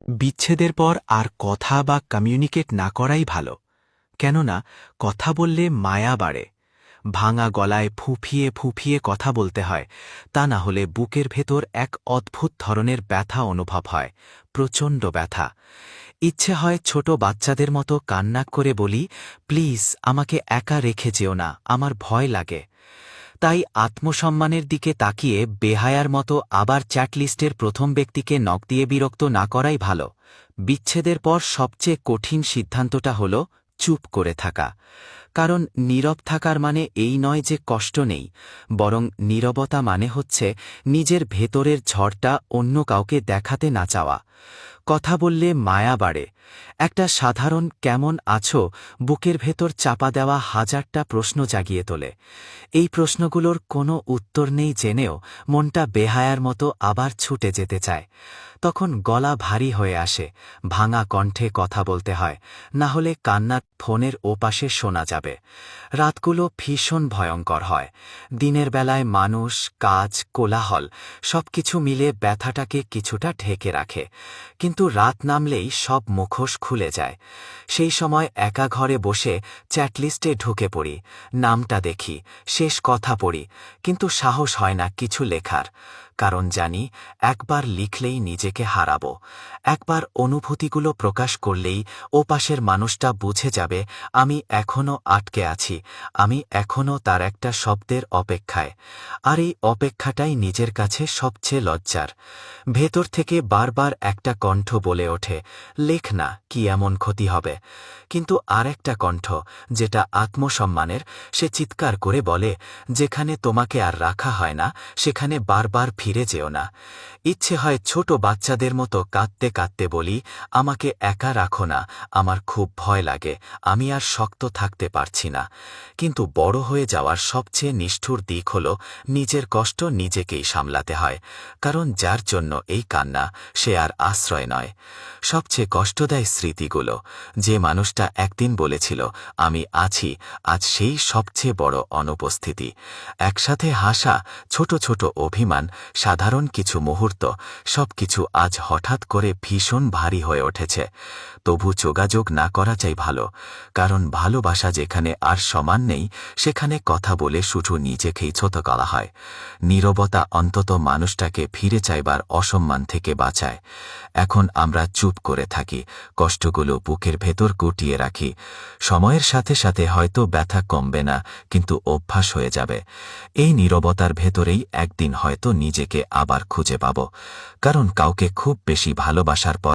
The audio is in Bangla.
বিচ্ছেদের পর আর কথা বা কমিউনিকেট না করাই ভালো, কেননা কথা বললে মায়া বাড়ে। ভাঙা গলায় ফুঁফিয়ে ফুঁফিয়ে কথা বলতে হয়, তা না হলে বুকের ভেতর এক অদ্ভুত ধরনের ব্যথা অনুভব হয়, প্রচণ্ড ব্যথা। ইচ্ছে হয় ছোট বাচ্চাদের মতো কান্না করে বলি, প্লিজ আমাকে একা রেখে যেও না, আমার ভয় লাগে। তাই আত্মসম্মানের দিকে তাকিয়ে বেহায়ার মতো আবার চ্যাটলিস্টের প্রথম ব্যক্তিকে নক দিয়ে বিরক্ত না করাই ভালো। বিচ্ছেদের পর সবচেয়ে কঠিন সিদ্ধান্তটা হল চুপ করে থাকা। কারণ নীরব থাকার মানে এই নয় যে কষ্ট নেই, বরং নীরবতা মানে হচ্ছে নিজের ভেতরের ঝড়টা অন্য কাউকে দেখাতে না চাওয়া। কথা বললে মায়া বাড়ে। একটা সাধারণ কেমন আছো বুকের ভেতর চাপা দেওয়া হাজারটা প্রশ্ন জাগিয়ে তোলে। এই প্রশ্নগুলোর কোনো উত্তর নেই জেনেও মনটা বেহায়ার মতো আবার ছুটে যেতে চায়। তখন গলা ভারী হয়ে আসে, ভাঙা কণ্ঠে কথা বলতে হয়, না হলে কান্না ফোনের ওপাশে শোনা যাবে। রাতগুলো ভীষণ ভয়ঙ্কর হয়। দিনের বেলায় মানুষ, কাজ, কোলাহল সবকিছু মিলে ব্যথাটাকে কিছুটা ঢেকে রাখে, কিন্তু রাত নামলেই সব মুখোশ খুলে যায়। সেই সময় একা ঘরে বসে চ্যাটলিস্টে ঢুকে পড়ি, নামটা দেখি, শেষ কথা পড়ি, কিন্তু সাহস হয় না কিছু লেখার। কারণ জানি একবার লিখলেই নিজেকে হারাবো, একবার অনুভূতিগুলো প্রকাশ করলেই ওপাশের মানুষটা বুঝে যাবে আমি এখনও আটকে আছি, আমি এখনও তার একটা শব্দের অপেক্ষায়। আর এই অপেক্ষাটাই নিজের কাছে সবচেয়ে লজ্জার। ভেতর থেকে বারবার একটা কণ্ঠ বলে ওঠে, লেখ না, কি এমন ক্ষতি হবে। কিন্তু আর একটা কণ্ঠ, যেটা আত্মসম্মানের, সে চিৎকার করে বলে, যেখানে তোমাকে আর রাখা হয় না সেখানে বারবার ফিরে যেও না। ইচ্ছে হয় ছোট বাচ্চাদের মতো কাঁদতে কাঁদতে বলি, আমাকে একা রাখো না, আমার খুব ভয় লাগে, আমি আর শক্ত থাকতে পারছি না। কিন্তু বড় হয়ে যাওয়ার সবচেয়ে নিষ্ঠুর দিক হল নিজের কষ্ট নিজেকেই সামলাতে হয়। কারণ যার জন্য এই কান্না, সে আর আশ্রয় নয়। সবচেয়ে কষ্ট দেয় স্মৃতিগুলো। যে মানুষটা একদিন বলেছিল আমি আছি, আজ সেই সবচেয়ে বড় অনুপস্থিতি। একসাথে হাসা, ছোট ছোট অভিমান, সাধারণ কিছু মুহূর্ত, সবকিছু আজ হঠাৎ করে ভীষণ ভারী হয়ে উঠেছে। তবু যোগাযোগ না করা চাই ভালো, কারণ ভালোবাসা যেখানে আর সমান নেই সেখানে কথা বলে শুধু নিজেকেই ছোট করা হয়। নীরবতা অন্তত মানুষটাকে ফিরে চাইবার অসম্মান থেকে বাঁচায়। এখন আমরা চুপ করে থাকি, কষ্টগুলো বুকের ভেতর গুটিয়ে রাখি। সময়ের সাথে সাথে হয়তো ব্যথা কমবে না, কিন্তু অভ্যাস হয়ে যাবে। এই নীরবতার ভেতরেই একদিন হয়তো নিজেকে আবার খুঁজে পাব। কারণ কাউকে খুব বেশি ভালোবাসার পর